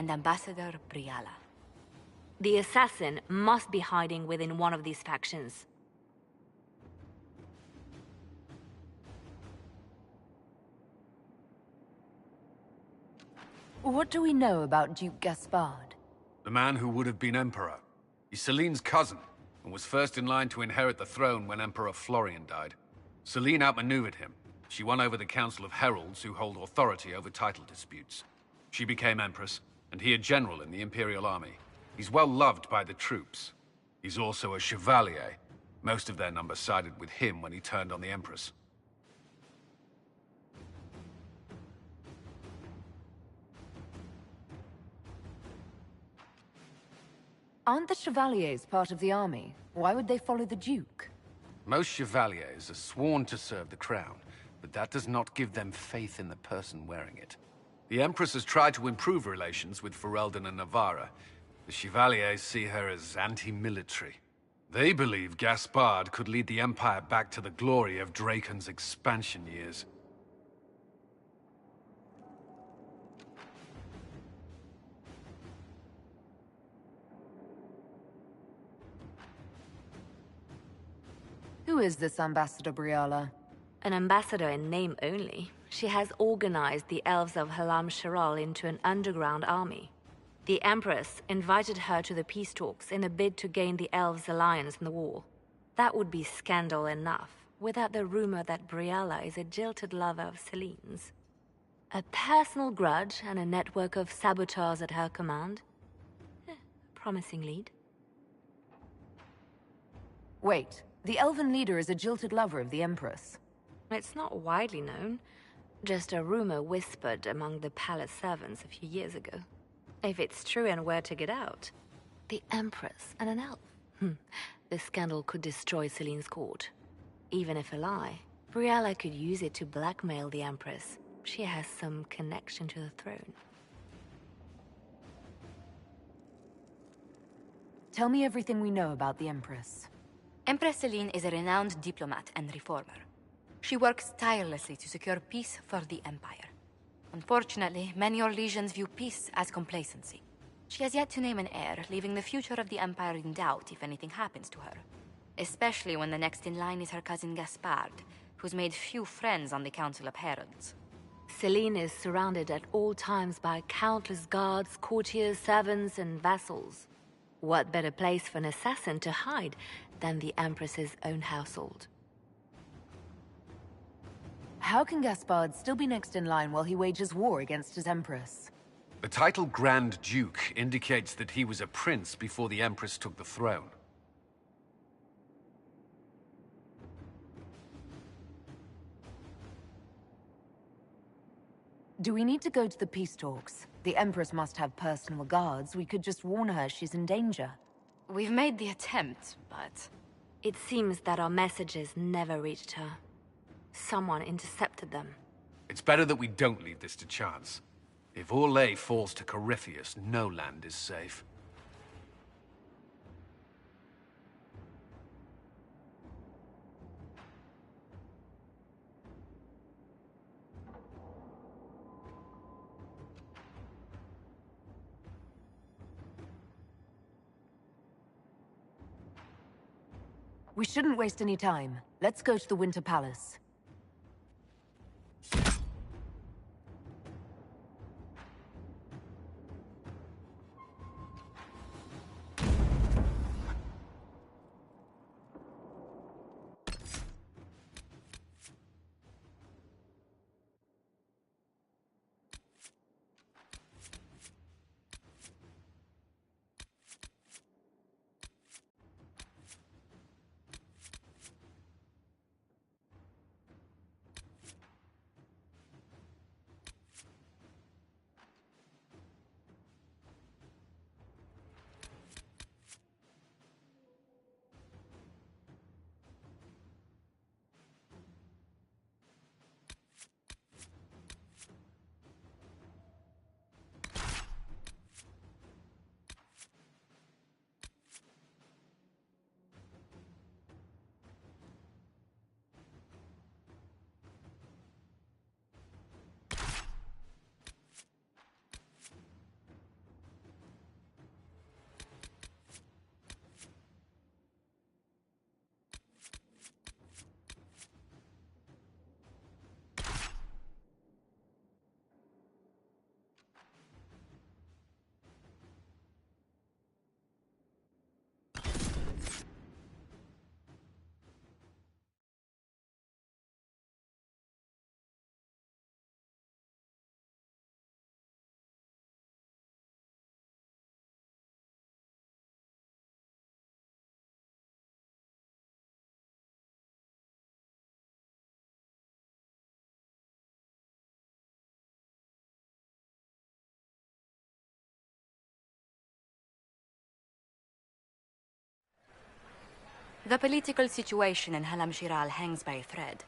and Ambassador Briala. The assassin must be hiding within one of these factions. What do we know about Duke Gaspard? The man who would have been Emperor. He's Celine's cousin, and was first in line to inherit the throne when Emperor Florian died. Celine outmaneuvered him. She won over the Council of Heralds, who hold authority over title disputes. She became Empress, and he a general in the Imperial Army. He's well loved by the troops. He's also a Chevalier. Most of their number sided with him when he turned on the Empress. Aren't the Chevaliers part of the army? Why would they follow the Duke? Most Chevaliers are sworn to serve the crown, but that does not give them faith in the person wearing it. The Empress has tried to improve relations with Ferelden and Navarra. The Chevaliers see her as anti-military. They believe Gaspard could lead the Empire back to the glory of Draken's expansion years. Who is this Ambassador Briala? An ambassador in name only. She has organized the elves of Halam Sharal into an underground army. The Empress invited her to the peace talks in a bid to gain the elves' alliance in the war. That would be scandal enough, without the rumor that Briala is a jilted lover of Celine's. A personal grudge and a network of saboteurs at her command. Promising lead. Wait, the elven leader is a jilted lover of the Empress. It's not widely known. Just a rumor whispered among the palace servants a few years ago. If it's true and were to get out, the Empress and an elf. This scandal could destroy Celine's court. Even if a lie, Briala could use it to blackmail the Empress. She has some connection to the throne. Tell me everything we know about the Empress. Empress Celine is a renowned diplomat and reformer. She works tirelessly to secure peace for the Empire. Unfortunately, many Orlesians view peace as complacency. She has yet to name an heir, leaving the future of the Empire in doubt if anything happens to her. Especially when the next in line is her cousin Gaspard, who's made few friends on the Council of Heralds. Celine is surrounded at all times by countless guards, courtiers, servants, and vassals. What better place for an assassin to hide than the Empress's own household? How can Gaspard still be next in line while he wages war against his Empress? The title Grand Duke indicates that he was a prince before the Empress took the throne. Do we need to go to the peace talks? The Empress must have personal guards. We could just warn her she's in danger. We've made the attempt, but... It seems that our messages never reached her. Someone intercepted them. It's better that we don't leave this to chance. If Orlais falls to Corypheus, no land is safe. We shouldn't waste any time. Let's go to the Winter Palace. The political situation in Halam Shiral hangs by a thread.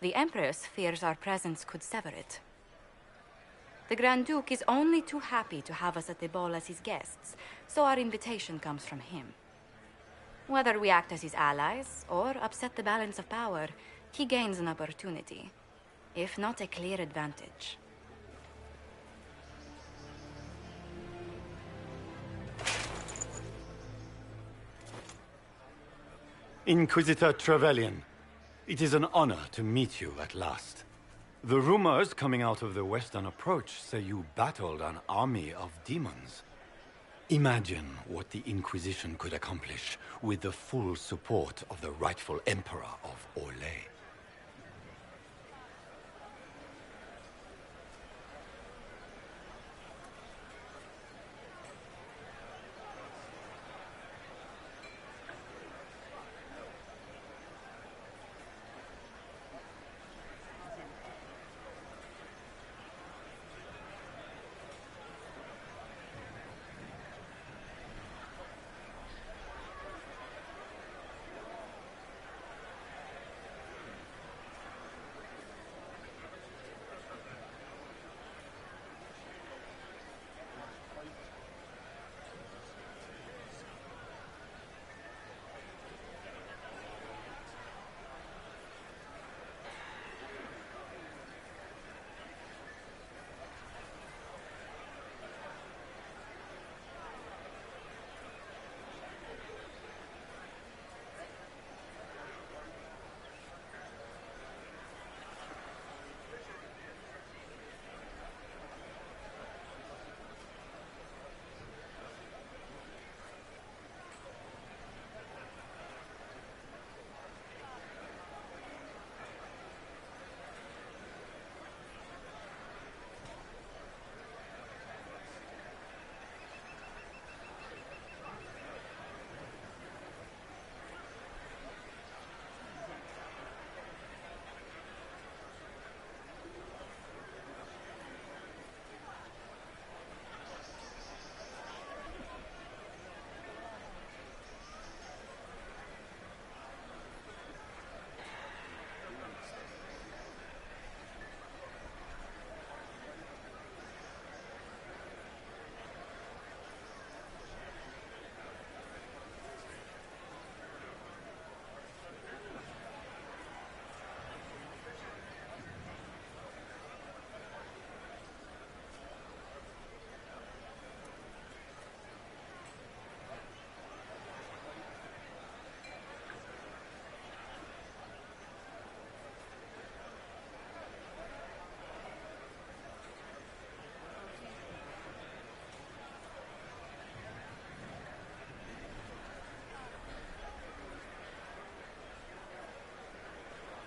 The Empress fears our presence could sever it. The Grand Duke is only too happy to have us at the ball as his guests, so our invitation comes from him. Whether we act as his allies or upset the balance of power, he gains an opportunity, if not a clear advantage. Inquisitor Trevelyan, it is an honor to meet you at last. The rumors coming out of the Western Approach say you battled an army of demons. Imagine what the Inquisition could accomplish with the full support of the rightful Emperor of Orlais.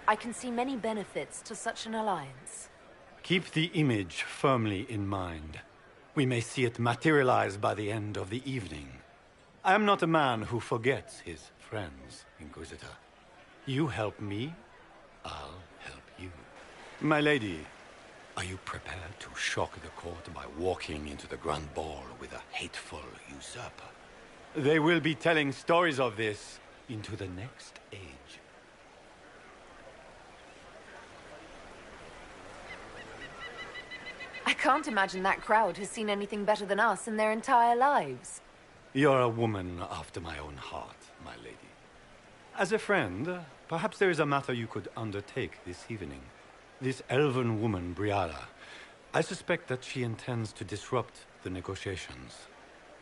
I can see many benefits to such an alliance. Keep the image firmly in mind. We may see it materialize by the end of the evening. I am not a man who forgets his friends, Inquisitor. You help me, I'll help you. My lady, are you prepared to shock the court by walking into the Grand Ball with a hateful usurper? They will be telling stories of this into the next age. I can't imagine that crowd has seen anything better than us in their entire lives. You're a woman after my own heart, my lady. As a friend, perhaps there is a matter you could undertake this evening. This elven woman, Briara, I suspect that she intends to disrupt the negotiations.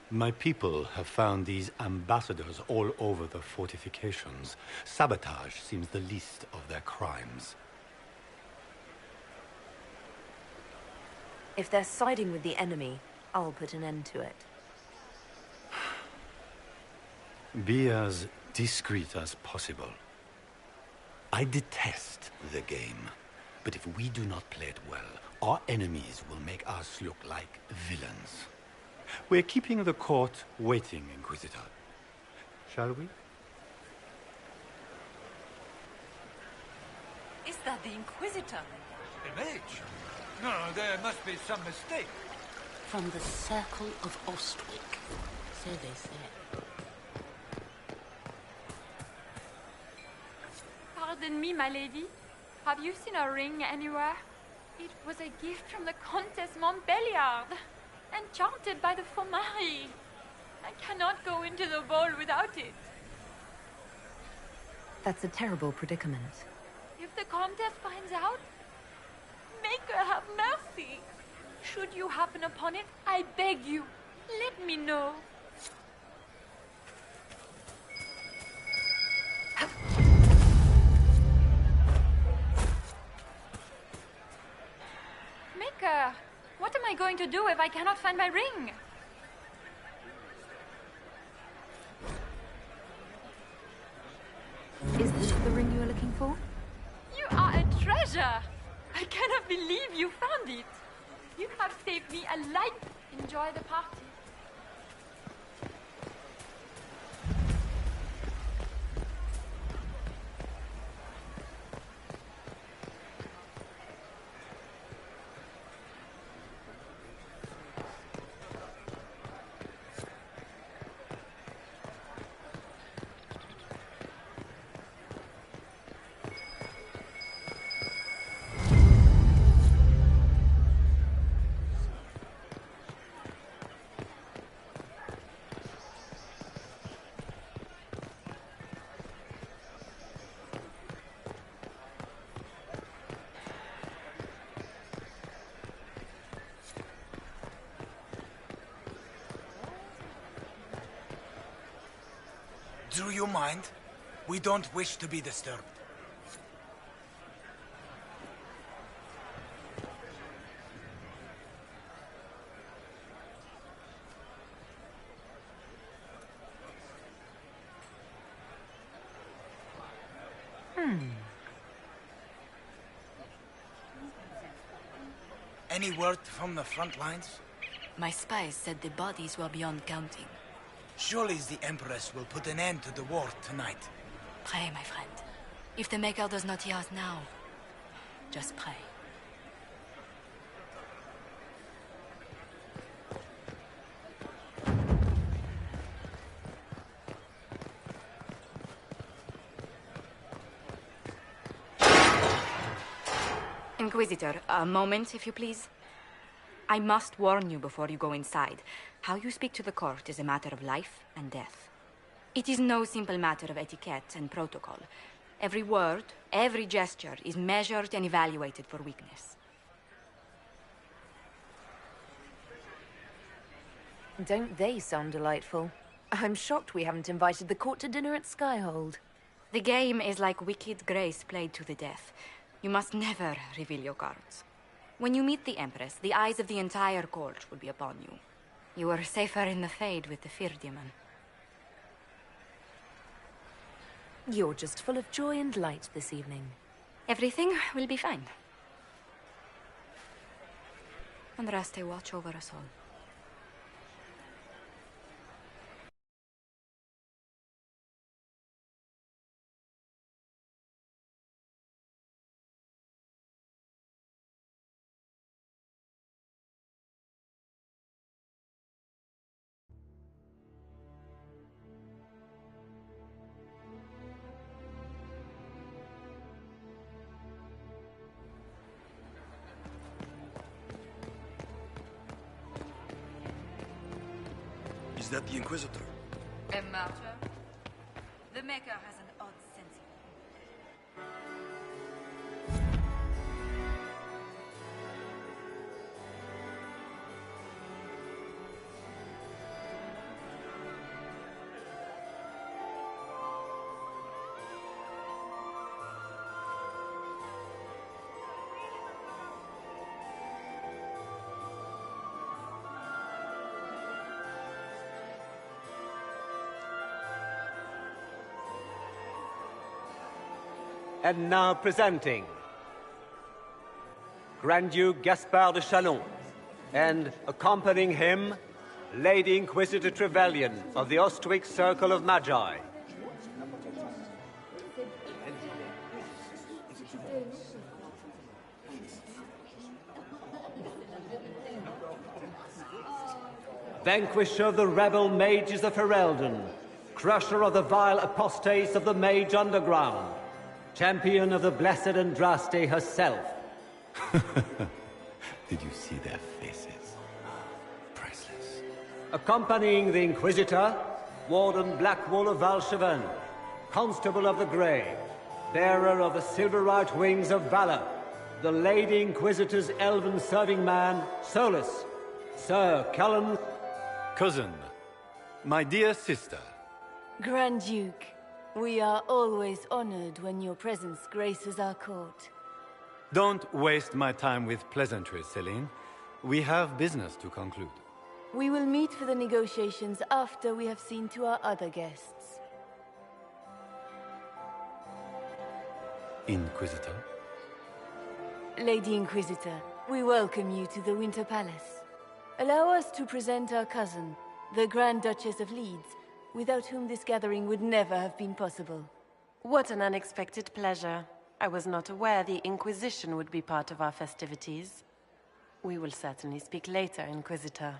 My people have found these ambassadors all over the fortifications. Sabotage seems the least of their crimes. If they're siding with the enemy, I'll put an end to it. Be as discreet as possible. I detest the game, but if we do not play it well, our enemies will make us look like villains. We're keeping the court waiting, Inquisitor. Shall we? Is that the Inquisitor? The mage? No, there must be some mistake. From the Circle of Ostwick, so they say. Pardon me, my lady. Have you seen a ring anywhere? It was a gift from the Countess Montbelliard, enchanted by the Fomari. I cannot go into the ball without it. That's a terrible predicament. If the Countess finds out, make her have mercy. Should you happen upon it, I beg you, let me know. Maker, what am I going to do if I cannot find my ring? Is this the ring you were looking for? You are a treasure! I cannot believe you found it. You have saved me a life. Enjoy the party. Do you mind? We don't wish to be disturbed. Any word from the front lines? My spies said the bodies were beyond counting. Surely the Empress will put an end to the war tonight. Pray, my friend. If the Maker does not hear us now, just pray. Inquisitor, a moment, if you please. I must warn you before you go inside. How you speak to the court is a matter of life and death. It is no simple matter of etiquette and protocol. Every word, every gesture is measured and evaluated for weakness. Don't they sound delightful? I'm shocked we haven't invited the court to dinner at Skyhold. The game is like Wicked Grace played to the death. You must never reveal your cards. When you meet the Empress, the eyes of the entire court will be upon you. You are safer in the Fade with the Fear Demon. You're just full of joy and light this evening. Everything will be fine. Andraste, watch over us all. Is that the Inquisitor? A martyr? The Maker has an odd sense of And now presenting Grand Duke Gaspard de Chalon, and accompanying him, Lady Inquisitor Trevelyan of the Ostwick Circle of Magi. Vanquisher of the rebel mages of Ferelden, crusher of the vile apostates of the Mage Underground, champion of the Blessed Andraste herself. Did you see their faces? Priceless. Accompanying the Inquisitor, Warden Blackwall of Valchevan, Constable of the Grey, bearer of the silver-right wings of valor, the Lady Inquisitor's elven serving man, Solus, Sir Callum... Cousin, my dear sister. Grand Duke, we are always honored when your presence graces our court. Don't waste my time with pleasantries, Celine. We have business to conclude. We will meet for the negotiations after we have seen to our other guests. Inquisitor? Lady Inquisitor, we welcome you to the Winter Palace. Allow us to present our cousin, the Grand Duchess of Leeds, without whom this gathering would never have been possible. What an unexpected pleasure. I was not aware the Inquisition would be part of our festivities. We will certainly speak later, Inquisitor.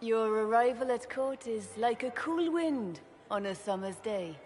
Your arrival at court is like a cool wind on a summer's day.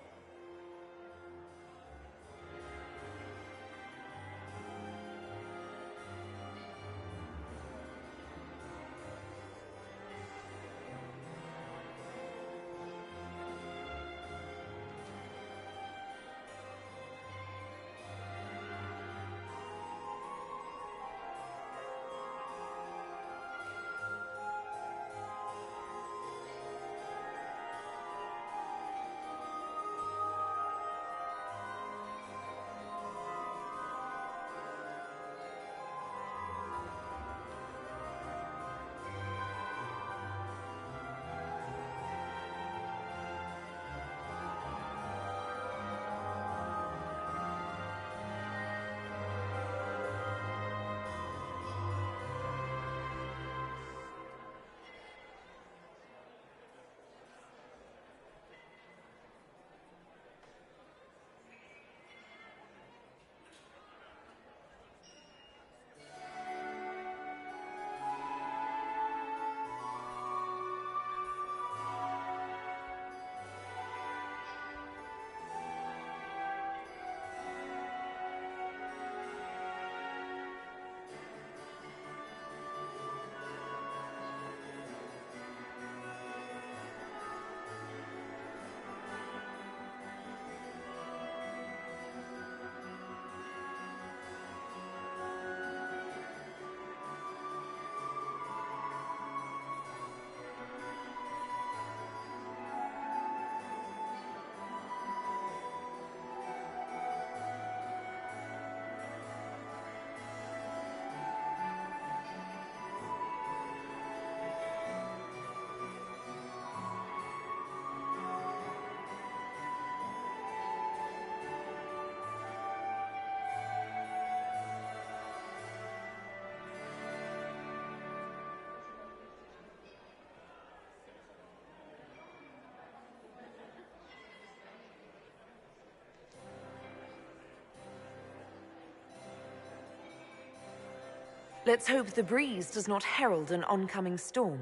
Let's hope the breeze does not herald an oncoming storm.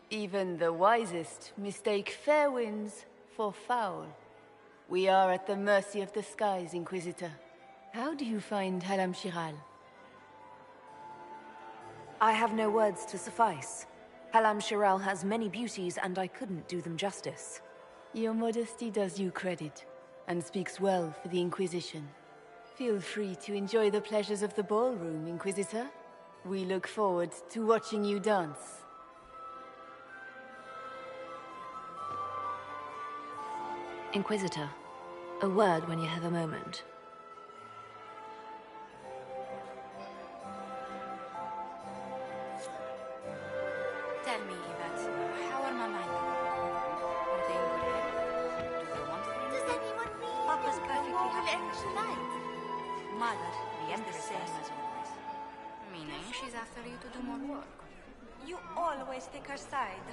Even the wisest mistake fair winds for foul. We are at the mercy of the skies, Inquisitor. How do you find Halam Shiral? I have no words to suffice. Halam Shiral has many beauties, and I couldn't do them justice. Your modesty does you credit, and speaks well for the Inquisition. Feel free to enjoy the pleasures of the ballroom, Inquisitor. We look forward to watching you dance. Inquisitor, a word when you have a moment. Tell me, Yvette, how are my men? Are they in good health? Do they want things? Does anyone need Papa's perfectly happy extra light? Mother, the Empress same as always. Meaning she's after you to do more work. You always take her side.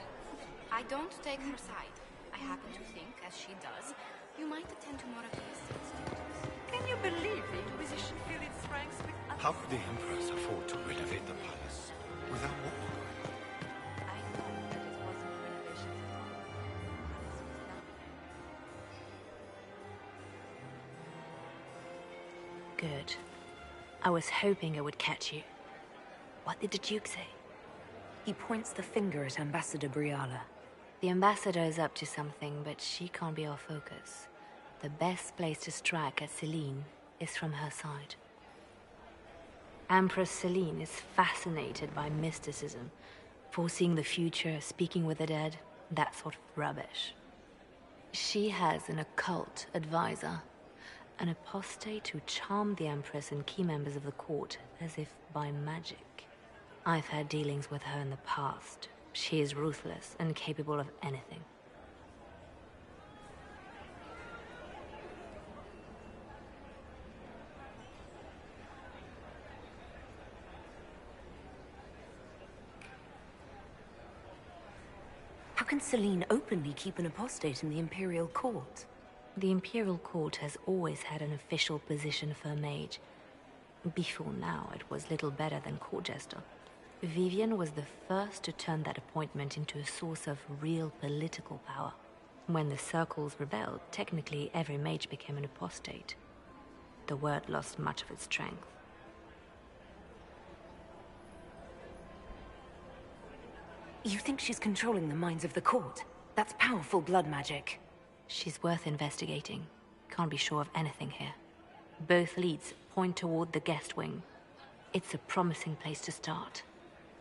I don't take her side. I happen to think, as she does, you might attend to more of the estate's duties. Can you believe the Inquisition filled its ranks with... How could the Empress afford to renovate the palace without war? I know that it wasn't renovations at all. The palace was Good. I was hoping I would catch you. What did the Duke say? He points the finger at Ambassador Briala. The Ambassador is up to something, but she can't be our focus. The best place to strike at Celine is from her side. Empress Celine is fascinated by mysticism, foreseeing the future, speaking with the dead, that sort of rubbish. She has an occult advisor, an apostate who charmed the Empress and key members of the court as if by magic. I've had dealings with her in the past. She is ruthless and capable of anything. How can Celine openly keep an apostate in the Imperial Court? The Imperial Court has always had an official position for a mage. Before now, it was little better than court jester. Vivian was the first to turn that appointment into a source of real political power. When the circles rebelled, technically every mage became an apostate. The word lost much of its strength. You think she's controlling the minds of the court? That's powerful blood magic. She's worth investigating. Can't be sure of anything here. Both leads point toward the guest wing. It's a promising place to start.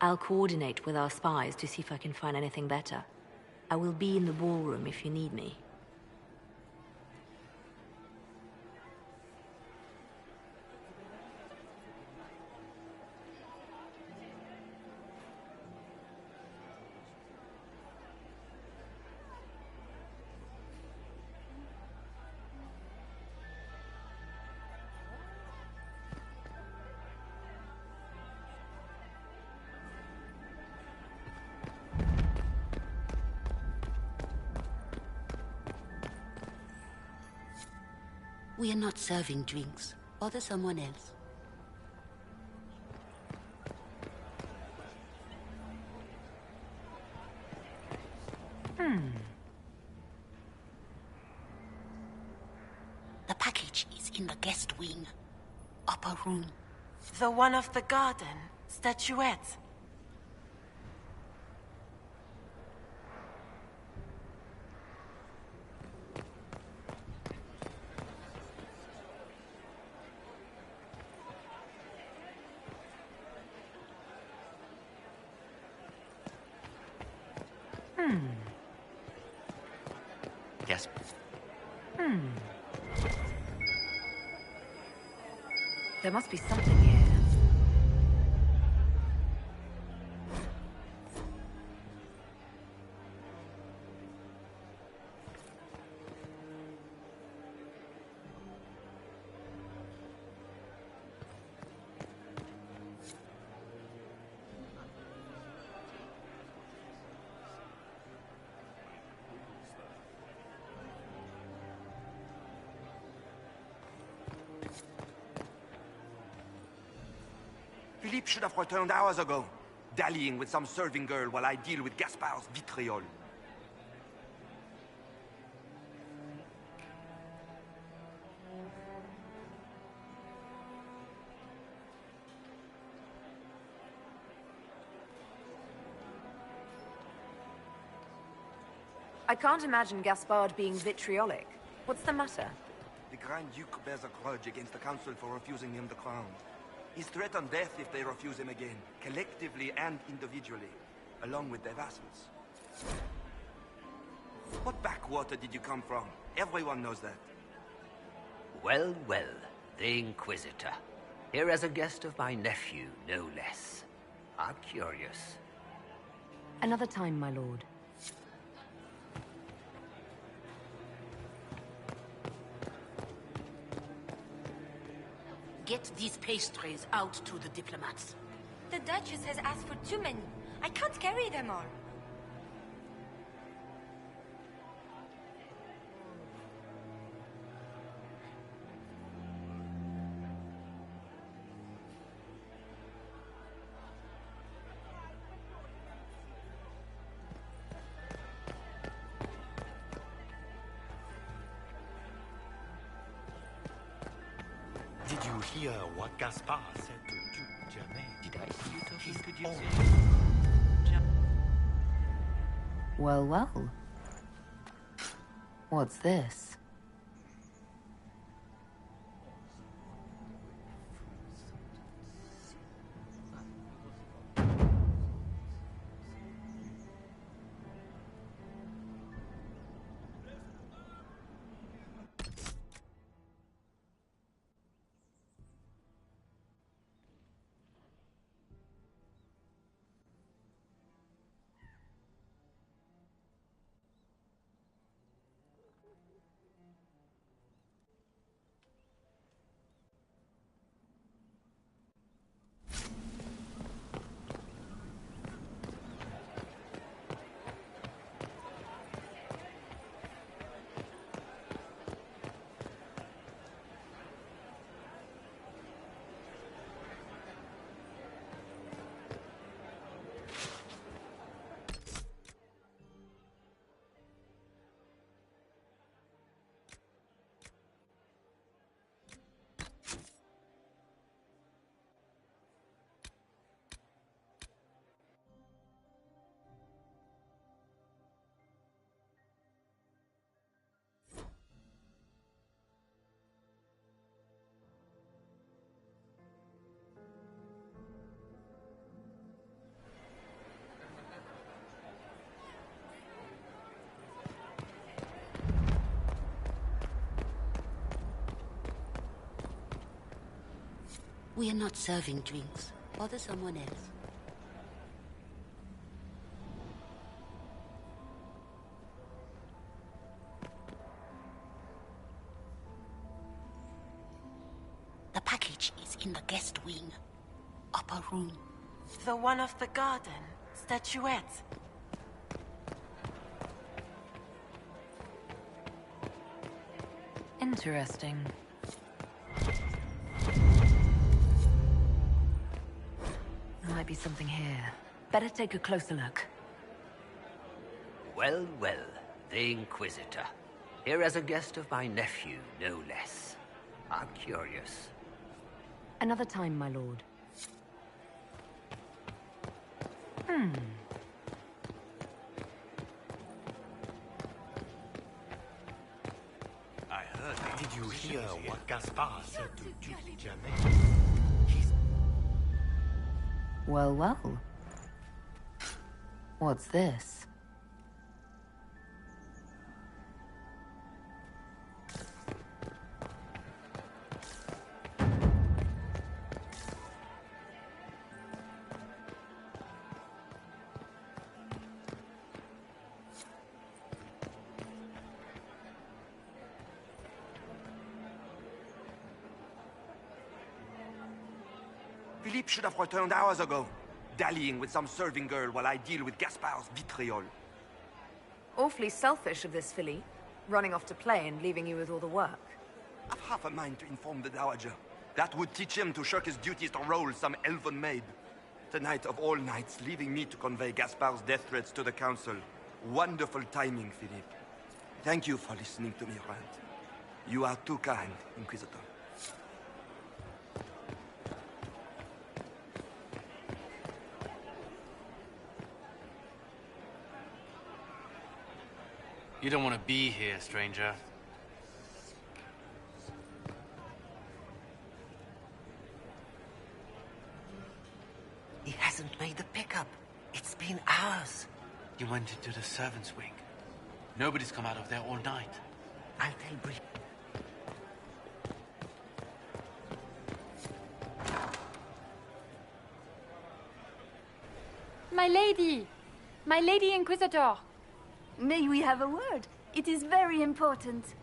I'll coordinate with our spies to see if I can find anything better. I will be in the ballroom if you need me. We are not serving drinks. Bother someone else. The package is in the guest wing. Upper room. The one of the garden. Statuette. Yes. There must be something here. Philippe should have returned hours ago, dallying with some serving girl while I deal with Gaspard's vitriol. I can't imagine Gaspard being vitriolic. What's the matter? The Grand Duke bears a grudge against the Council for refusing him the crown. He's threatened death if they refuse him again, collectively and individually, along with their vassals. What backwater did you come from? Everyone knows that. Well, well, the Inquisitor. Here as a guest of my nephew, no less. I'm curious. Another time, my lord. Get these pastries out to the diplomats. The Duchess has asked for too many. I can't carry them all. Did you hear what Gaspard said to Duke Germain? Did I see you talking to Duke? Well, well. What's this? We are not serving drinks. Bother someone else. The package is in the guest wing. Upper room. The one of the garden. Statuette. Interesting. There might be something here. Better take a closer look. Well, well, the Inquisitor. Here as a guest of my nephew, no less. I'm curious. Another time, my lord. I heard. Did you hear what Gaspard said to Duke Germain? Well, well. What's this? Philippe should have returned hours ago, dallying with some serving girl while I deal with Gaspard's vitriol. Awfully selfish of this Philippe, running off to play and leaving you with all the work. I've half a mind to inform the Dowager. That would teach him to shirk his duties to roll some elven maid. Tonight of all nights, leaving me to convey Gaspard's death threats to the Council. Wonderful timing, Philippe. Thank you for listening to me rant. You are too kind, Inquisitor. You don't want to be here, stranger. He hasn't made the pickup. It's been hours. You went into the servants' wing. Nobody's come out of there all night. I'll tell Bri. My lady! My lady Inquisitor! May we have a word? It is very important.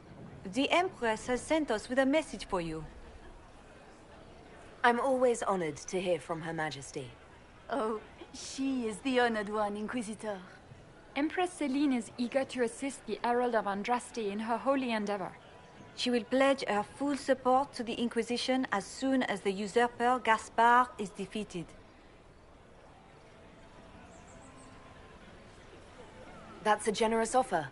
The Empress has sent us with a message for you. I'm always honored to hear from Her Majesty. Oh, she is the honored one, Inquisitor. Empress Celine is eager to assist the Herald of Andraste in her holy endeavor. She will pledge her full support to the Inquisition as soon as the usurper Gaspard is defeated. That's a generous offer.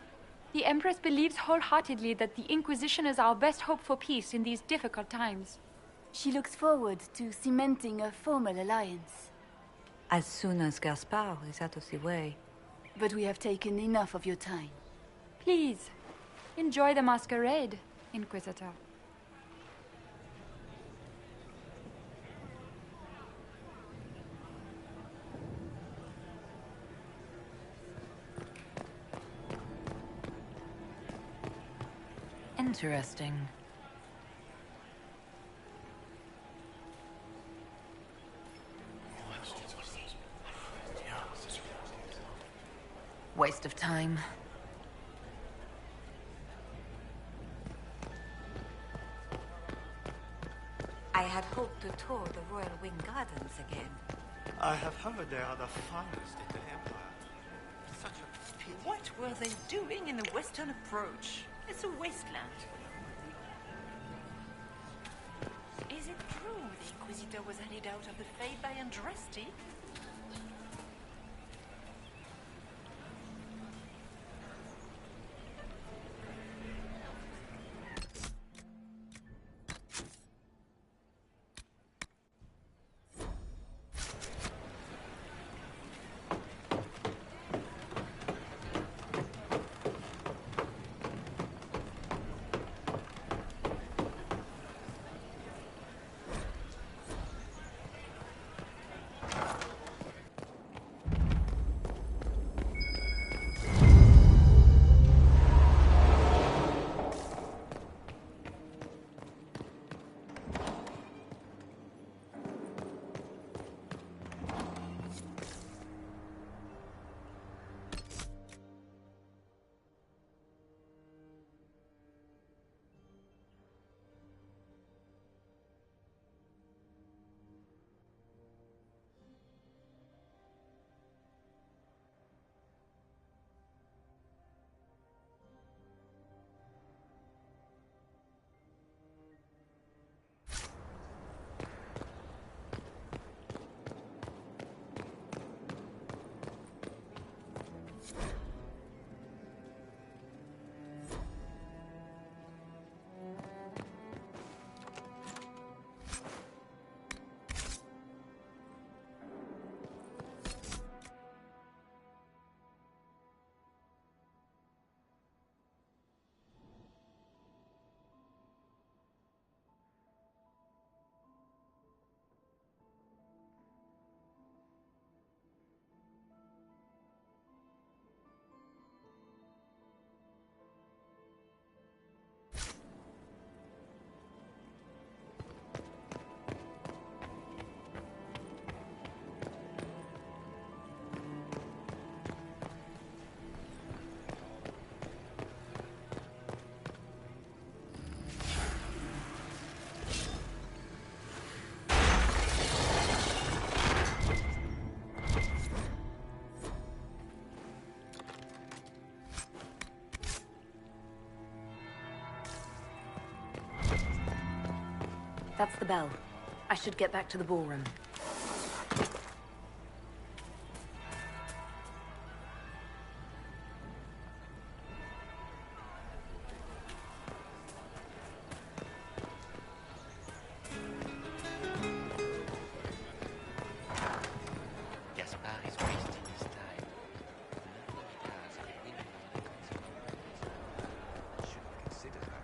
The Empress believes wholeheartedly that the Inquisition is our best hope for peace in these difficult times. She looks forward to cementing a formal alliance. As soon as Gaspard is out of the way. But we have taken enough of your time. Please, enjoy the masquerade, Inquisitor. Interesting. Waste of time. I had hoped to tour the Royal Wing Gardens again. I have heard they are the finest in the Empire. Such a pity. What were they doing in the Western Approach? It's a wasteland. Is it true the Inquisitor was handed out of the Fade by Andraste? That's the bell. I should get back to the ballroom. Gaspard is wasting his time. Should consider her.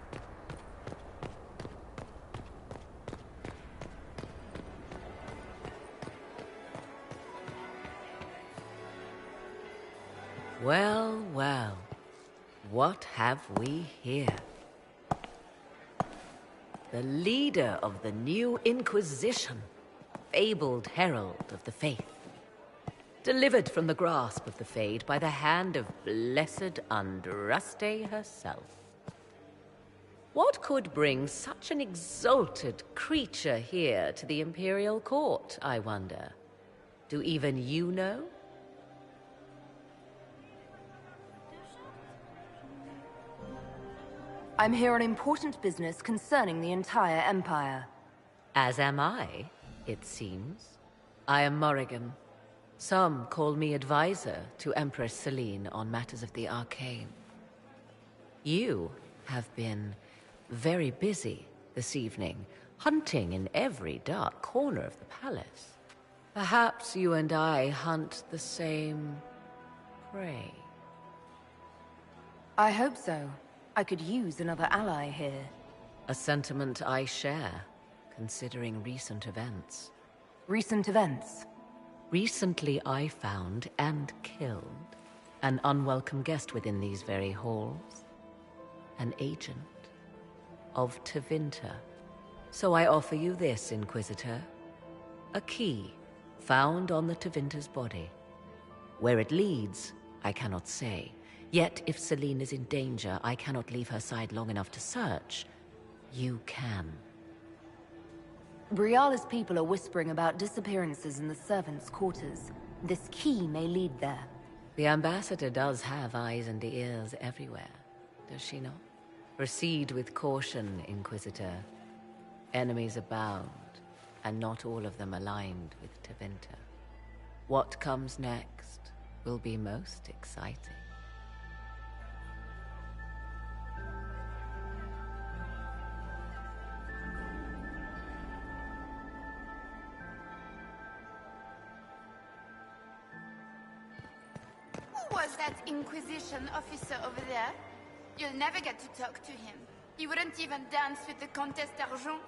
Well, well. What have we here? The leader of the new Inquisition, fabled herald of the faith. Delivered from the grasp of the Fade by the hand of blessed Andraste herself. What could bring such an exalted creature here to the Imperial Court, I wonder? Do even you know? I'm here on important business concerning the entire Empire. As am I, it seems. I am Morrigan. Some call me advisor to Empress Celine on matters of the arcane. You have been very busy this evening, hunting in every dark corner of the palace. Perhaps you and I hunt the same prey. I hope so. I could use another ally here. A sentiment I share, considering recent events. Recent events? Recently I found and killed an unwelcome guest within these very halls. An agent of Tevinter. So I offer you this, Inquisitor. A key found on the Tevinter's body. Where it leads, I cannot say. Yet if Celine is in danger, I cannot leave her side long enough to search. You can. Briala's people are whispering about disappearances in the servants' quarters. This key may lead there. The ambassador does have eyes and ears everywhere, does she not? Proceed with caution, Inquisitor. Enemies abound, and not all of them aligned with Tevinter. What comes next will be most exciting. Who was that Inquisition officer over there? You'll never get to talk to him. He wouldn't even dance with the Comtesse d'Argent.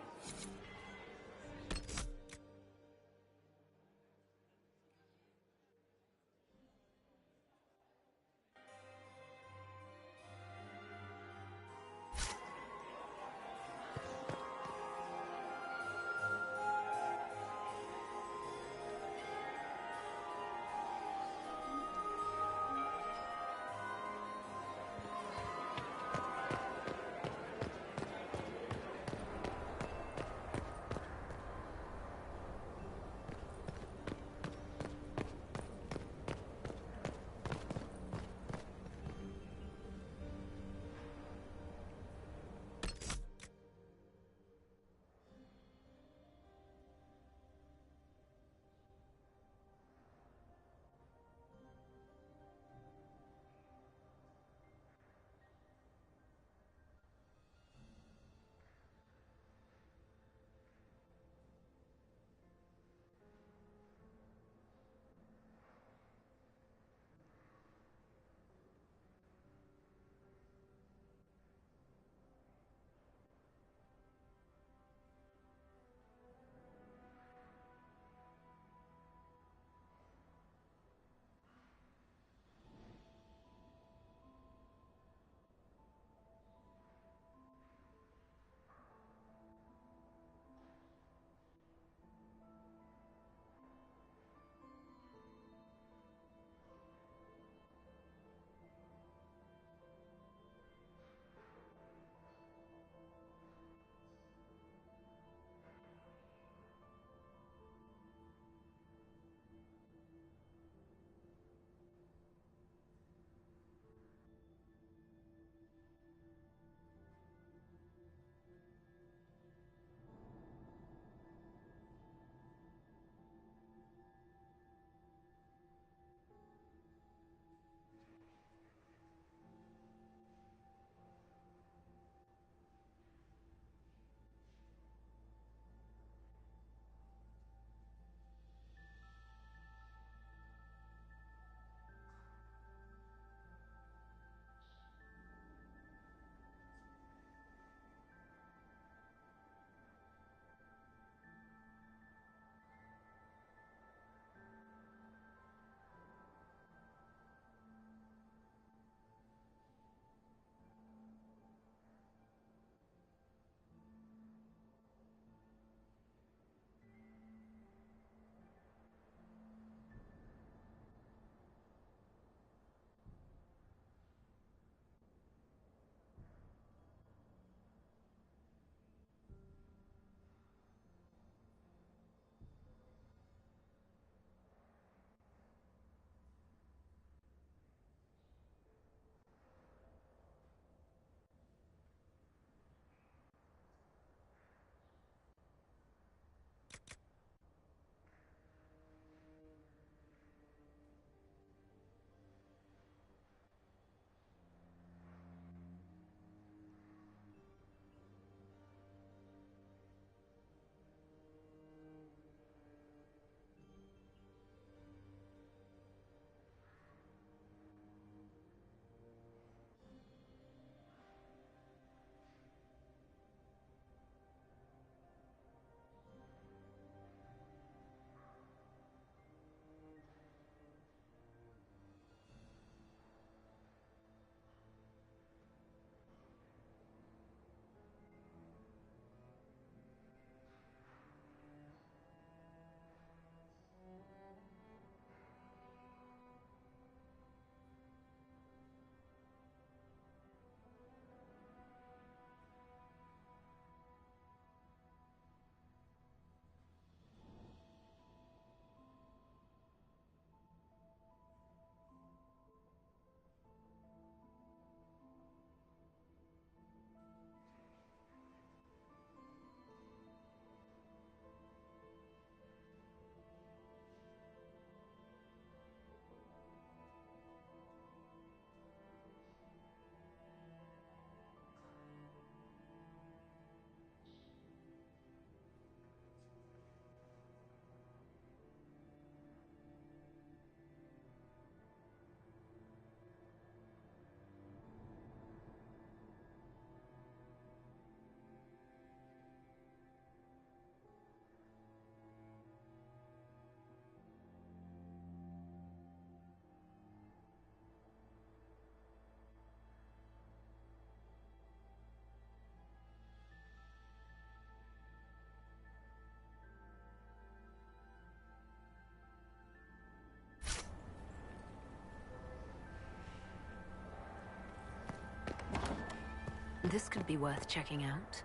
This could be worth checking out.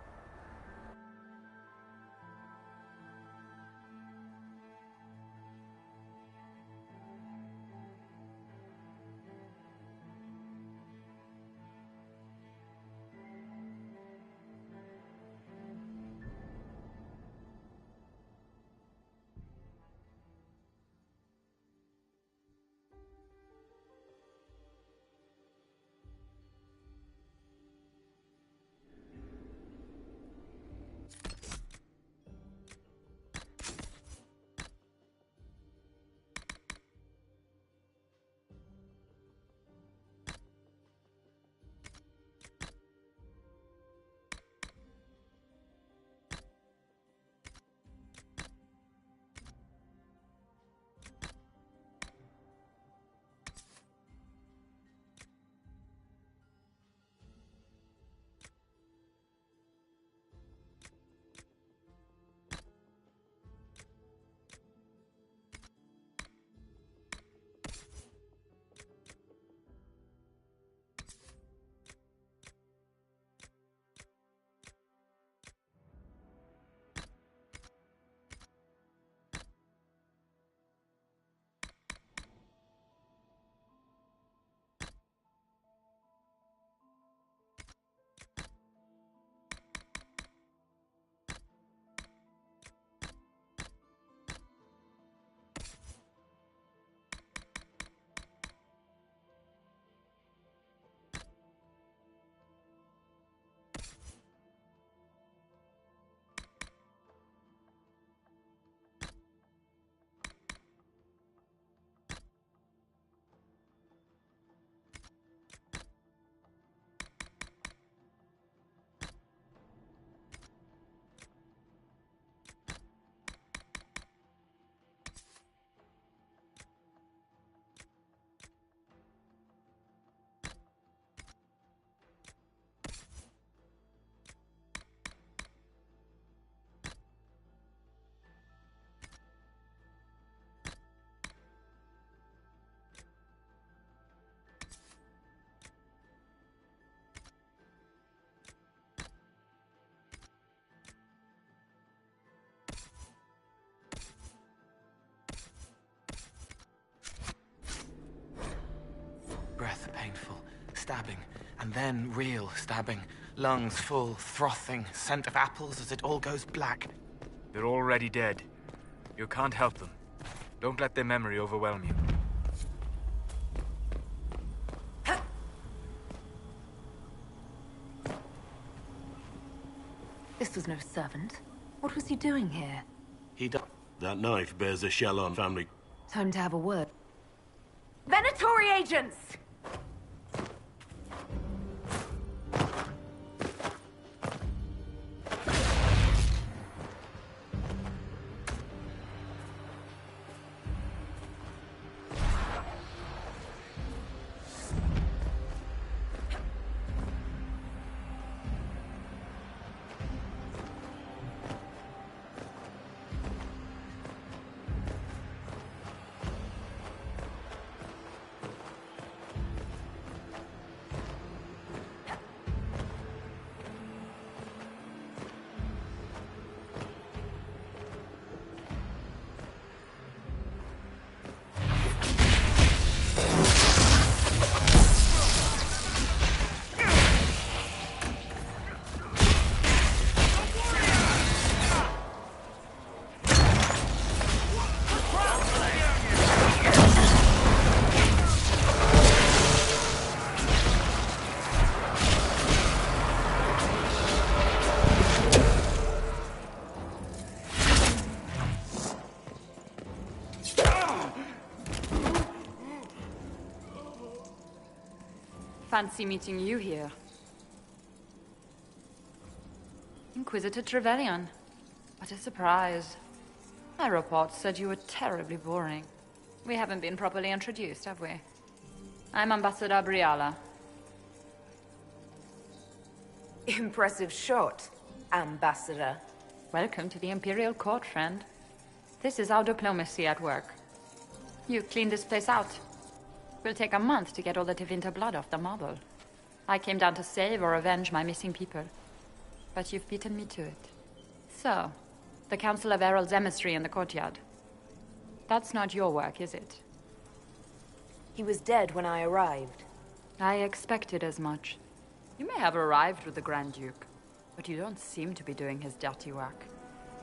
Breath painful, stabbing, and then real stabbing. Lungs full, frothing, scent of apples as it all goes black. They're already dead. You can't help them. Don't let their memory overwhelm you. This was no servant. What was he doing here? He died. That knife bears a Shallon family. Time to have a word. Venatori agents! Fancy meeting you here. Inquisitor Trevelyan. What a surprise. My report said you were terribly boring. We haven't been properly introduced, have we? I'm Ambassador Briala. Impressive shot, Ambassador. Welcome to the Imperial Court, friend. This is our diplomacy at work. You cleaned this place out. Will take a month to get all the Tevinter blood off the marble. I came down to save or avenge my missing people. But you've beaten me to it. So, the Council of Herald's emissary in the courtyard. That's not your work, is it? He was dead when I arrived. I expected as much. You may have arrived with the Grand Duke, but you don't seem to be doing his dirty work.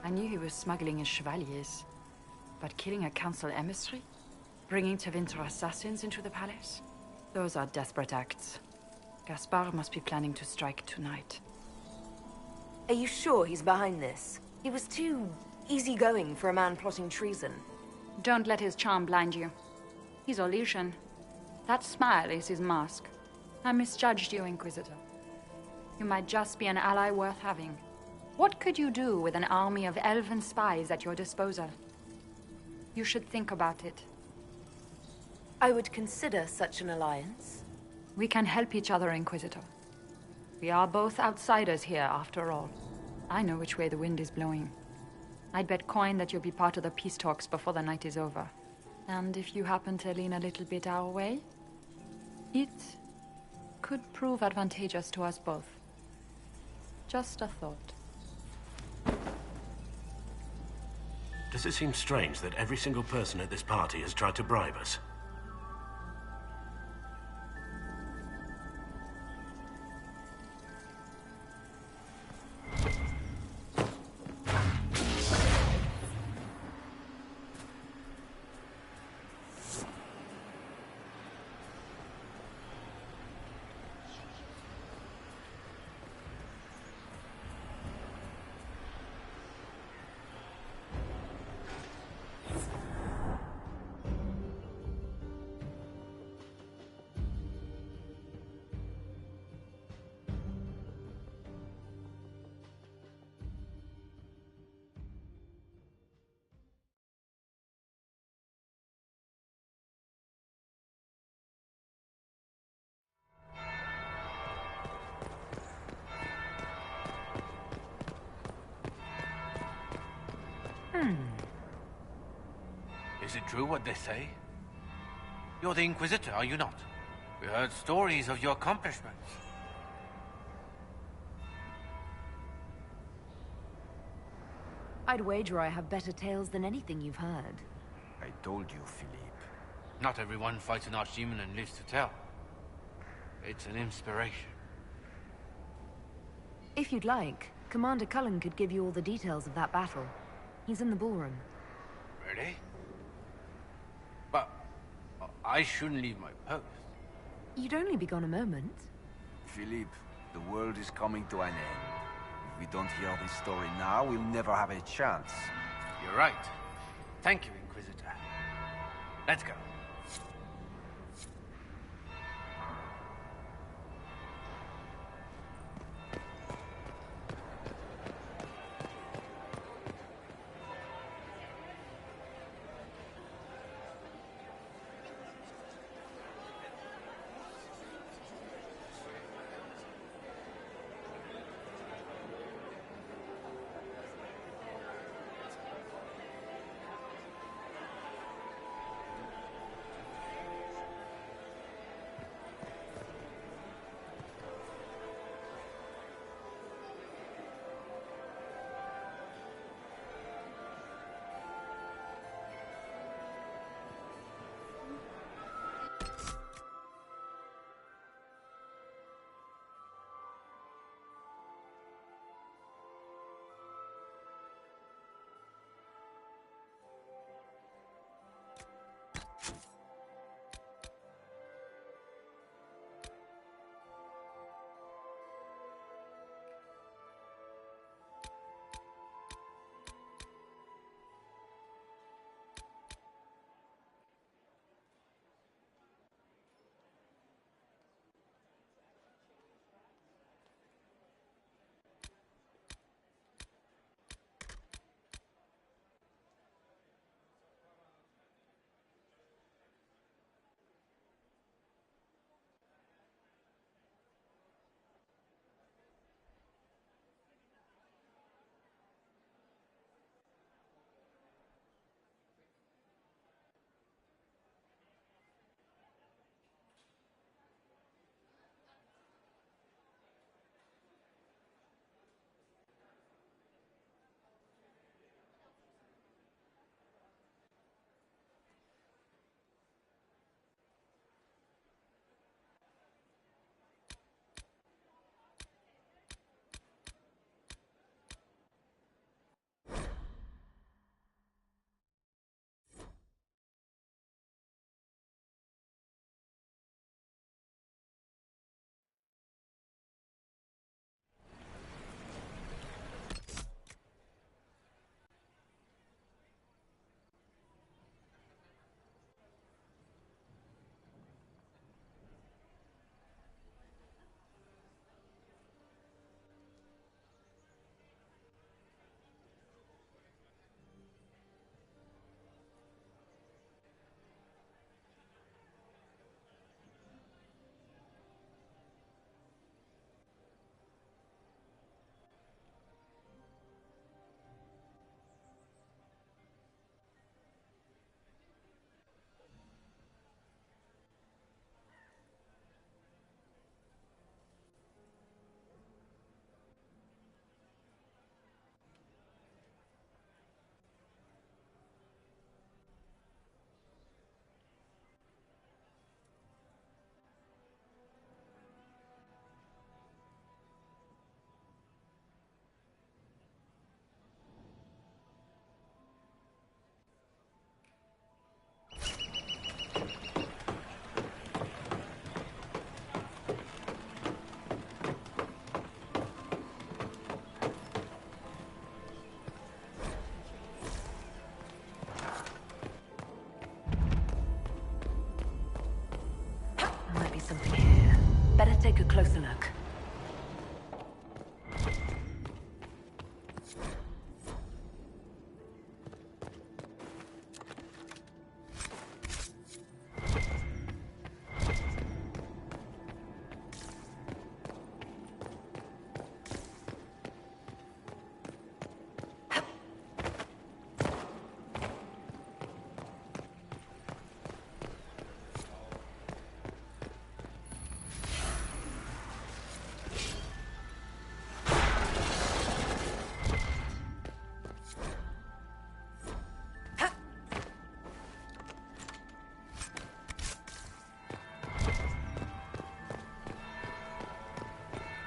I knew he was smuggling his chevaliers. But killing a council emissary? Bringing Tevinter assassins into the palace? Those are desperate acts. Gaspard must be planning to strike tonight. Are you sure he's behind this? He was too easygoing for a man plotting treason. Don't let his charm blind you. He's Orlesian. That smile is his mask. I misjudged you, Inquisitor. You might just be an ally worth having. What could you do with an army of elven spies at your disposal? You should think about it. I would consider such an alliance. We can help each other, Inquisitor. We are both outsiders here, after all. I know which way the wind is blowing. I'd bet coin that you'll be part of the peace talks before the night is over. And if you happen to lean a little bit our way, it could prove advantageous to us both. Just a thought. Does it seem strange that every single person at this party has tried to bribe us? Is it true what they say? You're the Inquisitor, are you not? We heard stories of your accomplishments. I'd wager I have better tales than anything you've heard. I told you, Philippe. Not everyone fights an archdemon and lives to tell. It's an inspiration. If you'd like, Commander Cullen could give you all the details of that battle. He's in the ballroom. Really? But I shouldn't leave my post. You'd only be gone a moment. Philippe, the world is coming to an end. If we don't hear this story now, we'll never have a chance. You're right. Thank you, Inquisitor. Let's go.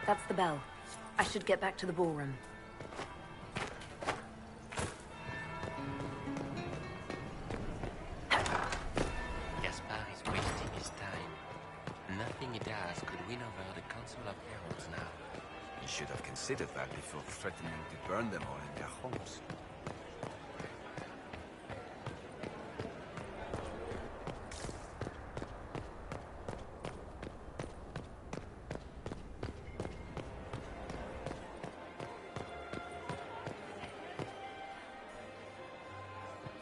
That's the bell. I should get back to the ballroom. Gaspard is wasting his time. Nothing he does could win over the Council of Heralds now. You should have considered that before threatening to burn them all in their homes.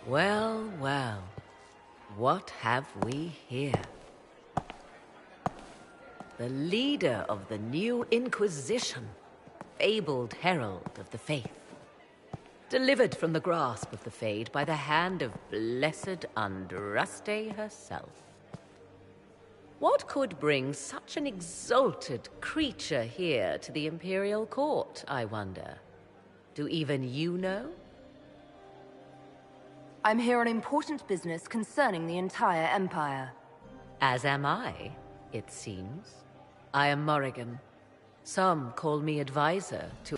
Well, well. What have we here? The leader of the new Inquisition, fabled herald of the faith. Delivered from the grasp of the Fade by the hand of blessed Andraste herself. What could bring such an exalted creature here to the Imperial Court, I wonder? Do even you know? I'm here on important business concerning the entire Empire. As am I, it seems. I am Morrigan. Some call me advisor to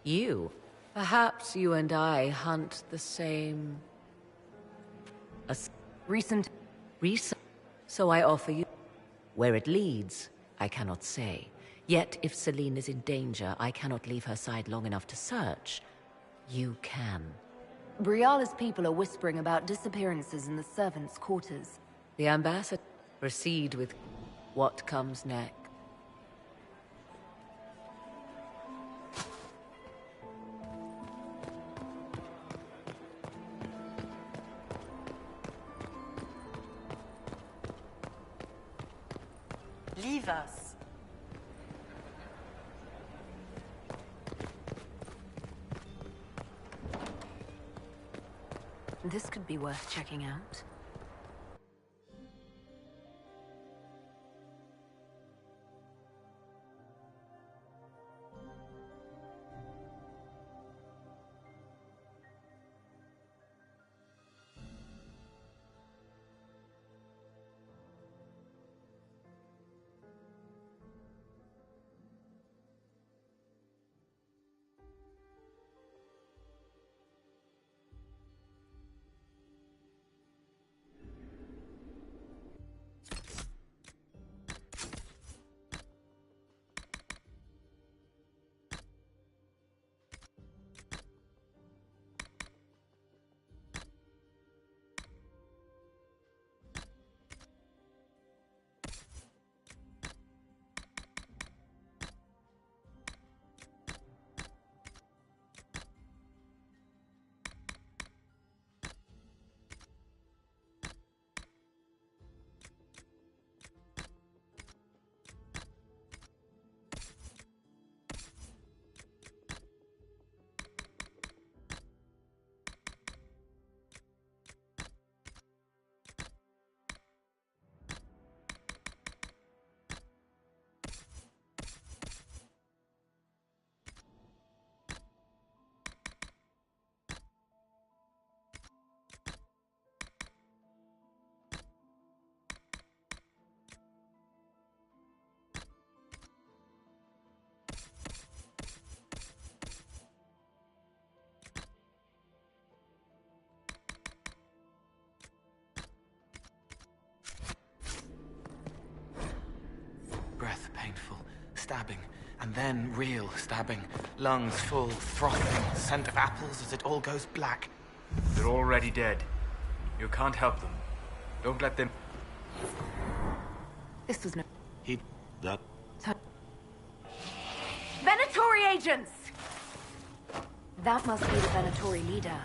you. Perhaps you and I hunt the same... Recent. So I offer you... Where it leads, I cannot say. Yet if Celine is in danger, I cannot leave her side long enough to search. You can. Briala's people are whispering about disappearances in the servants' quarters. The ambassador... Proceed with what comes next. Leave us. This could be worth checking out. Breath painful, stabbing, and then real stabbing. Lungs full, frothing, scent of apples as it all goes black. They're already dead. You can't help them. Don't let them... This was no... That... Venatori agents! That must be the Venatori leader.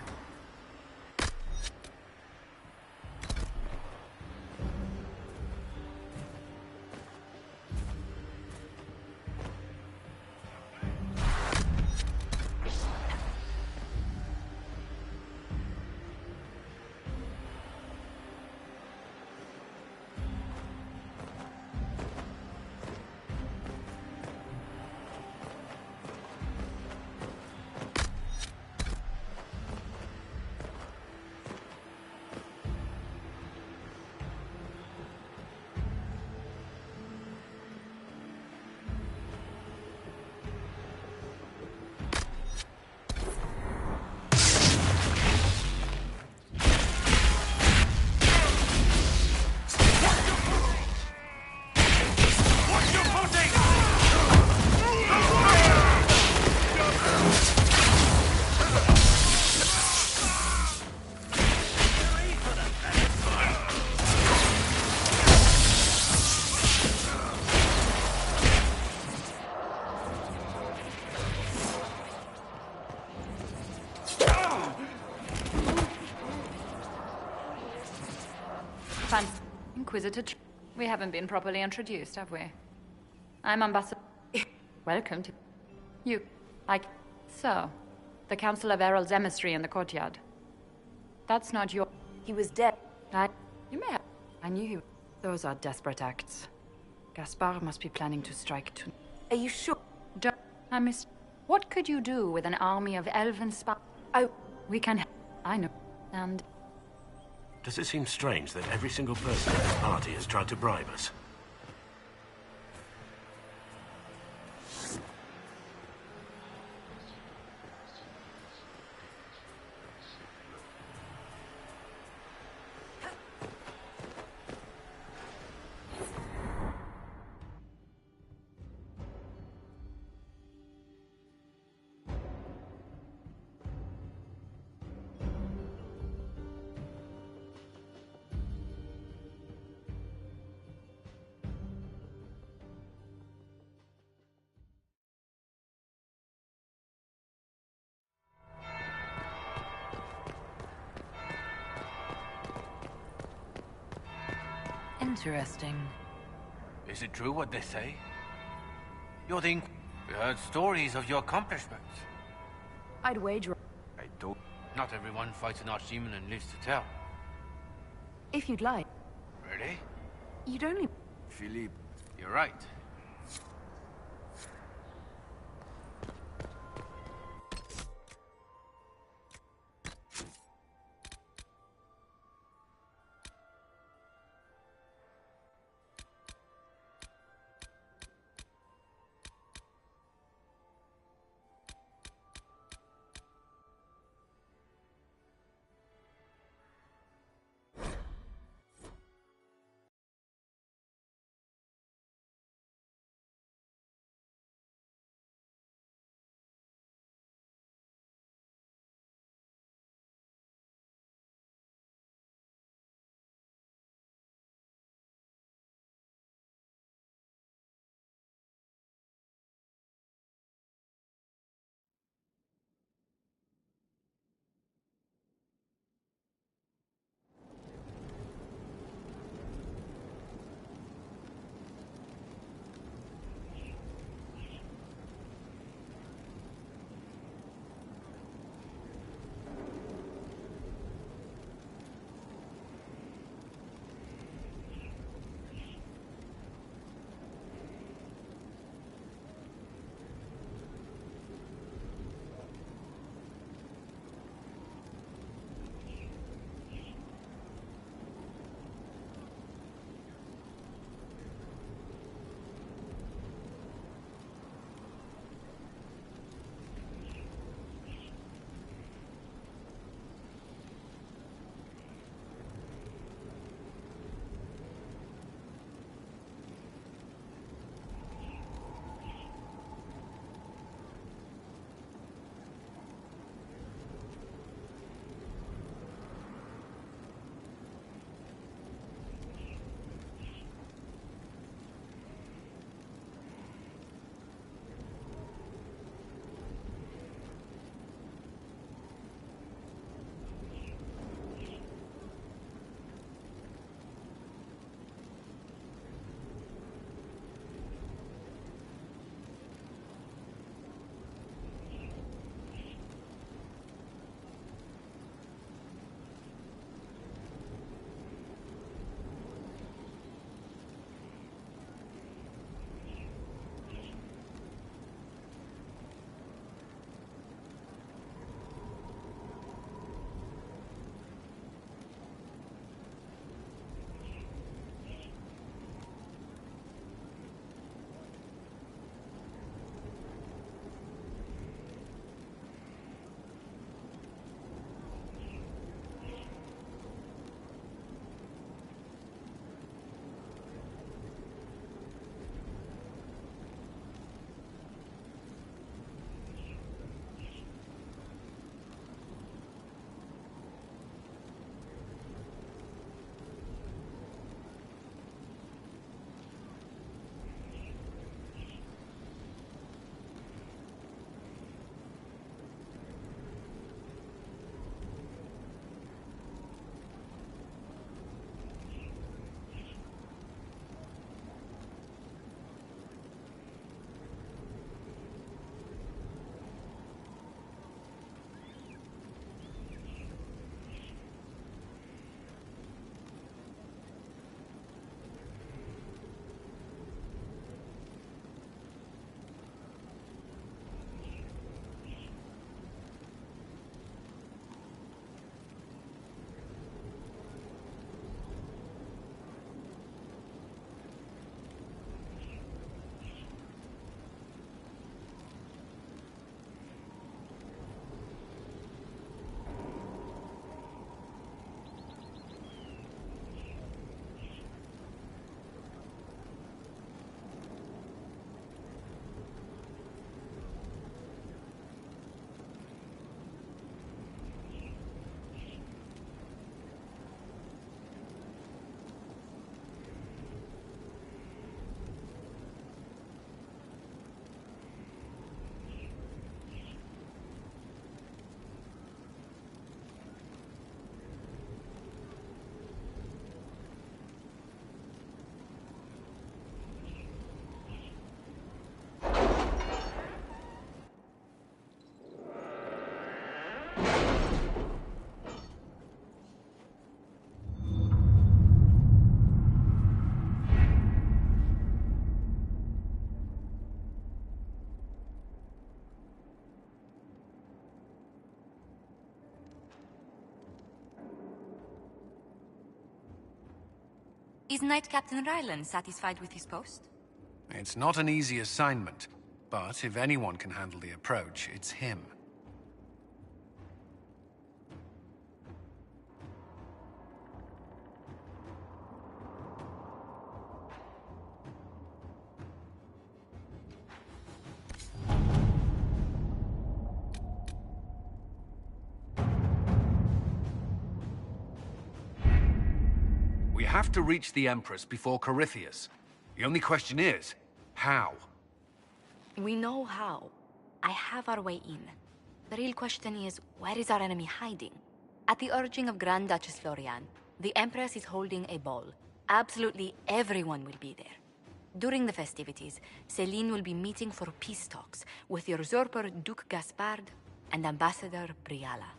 Fancy. Inquisitor. We haven't been properly introduced, have we? I'm Ambassador. Welcome to. You. Like. So. The Council of Heralds' emissary in the courtyard. That's not your. He was dead. You may have. I knew he. Those are desperate acts. Gaspard must be planning to strike too. Are you sure? Don't. I missed. What could you do with an army of elven spies? We can. I know. And. Does it seem strange that every single person at this party has tried to bribe us? Interesting. Is it true what they say? You're the We heard stories of your accomplishments. I'd wager. I don't. Not everyone fights an archdemon and lives to tell. If you'd like. Really? You'd only. Philippe. You're right. Is Knight Captain Ryland satisfied with his post? It's not an easy assignment, but if anyone can handle the approach, it's him. We have to reach the Empress before Corythius. The only question is, how? We know how. I have our way in. The real question is, where is our enemy hiding? At the urging of Grand Duchess Florian, the Empress is holding a ball. Absolutely everyone will be there. During the festivities, Céline will be meeting for peace talks with the usurper Duke Gaspard and Ambassador Briala.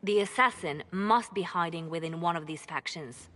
The assassin must be hiding within one of these factions.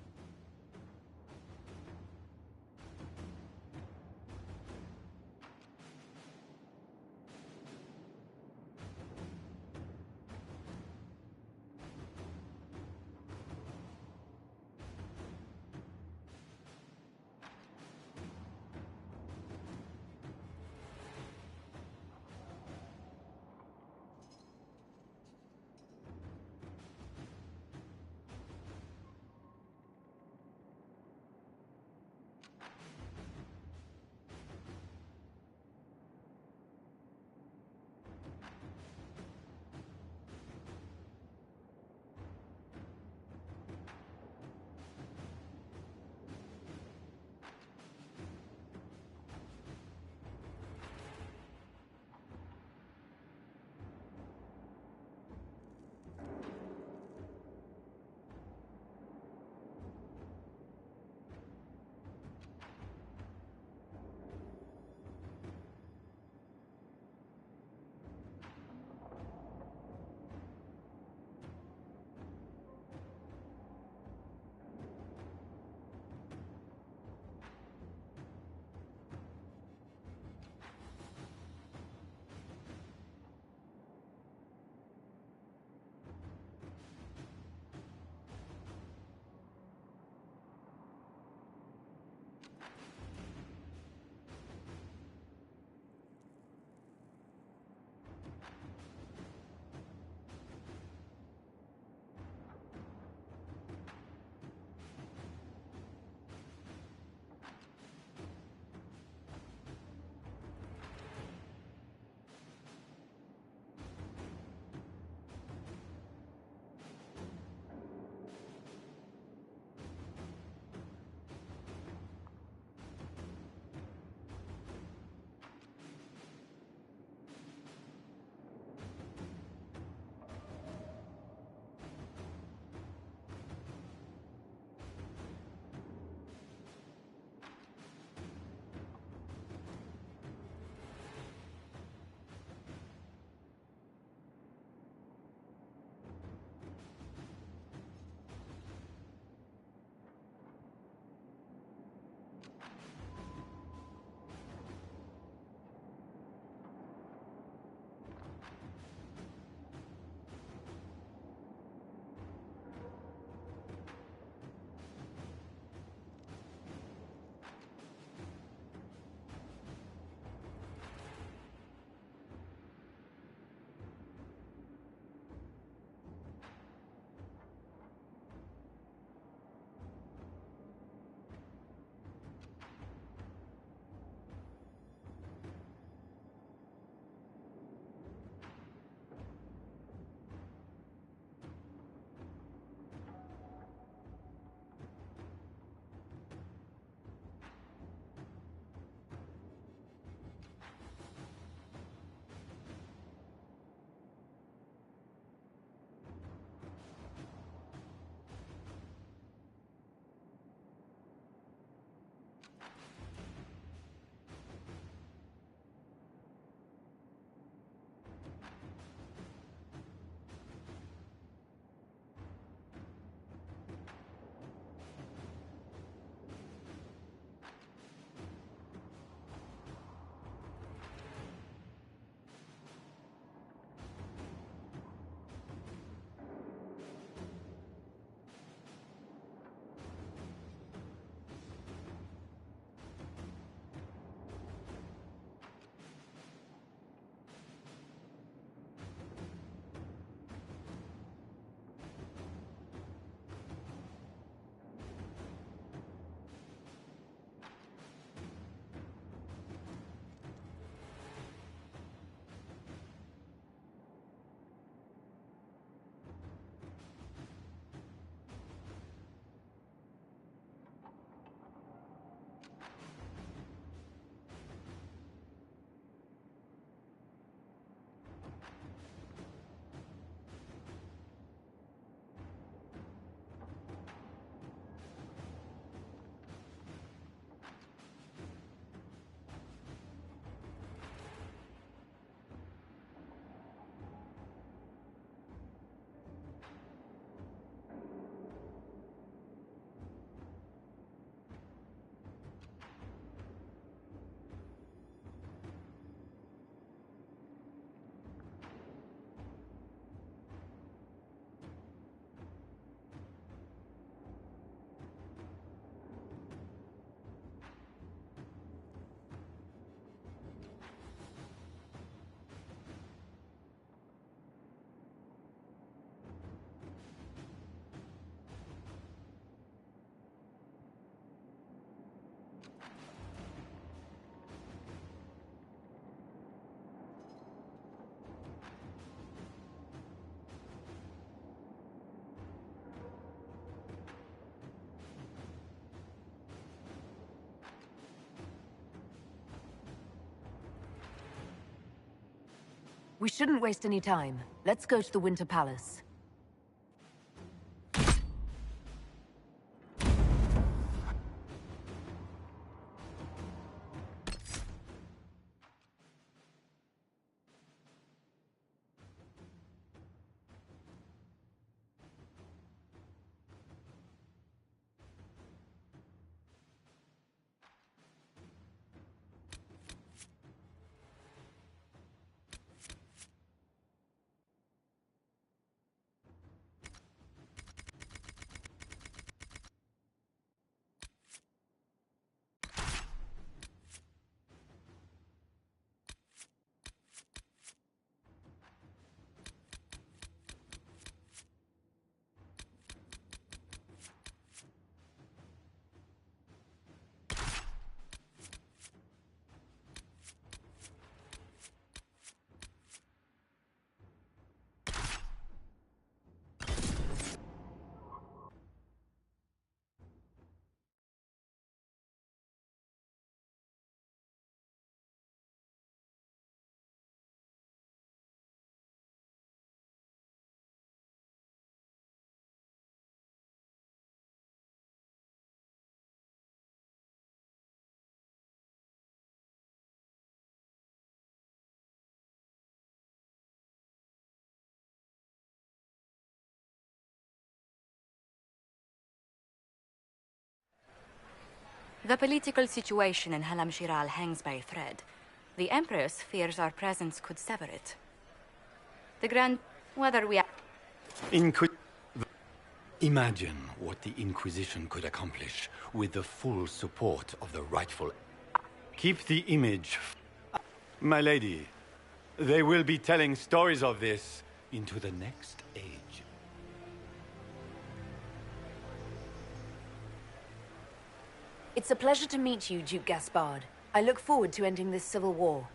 We shouldn't waste any time. Let's go to the Winter Palace. The political situation in Halam Shiral hangs by a thread. The Empress fears our presence could sever it. The Grand... whether we... Imagine what the Inquisition could accomplish with the full support of the rightful... Keep the image... My lady, they will be telling stories of this into the next age. It's a pleasure to meet you, Duke Gaspard. I look forward to ending this civil war.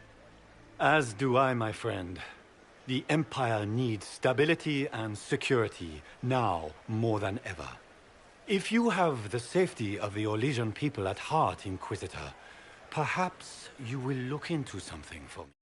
As do I, my friend. The Empire needs stability and security, now more than ever. If you have the safety of the Orlesian people at heart, Inquisitor, perhaps you will look into something for me.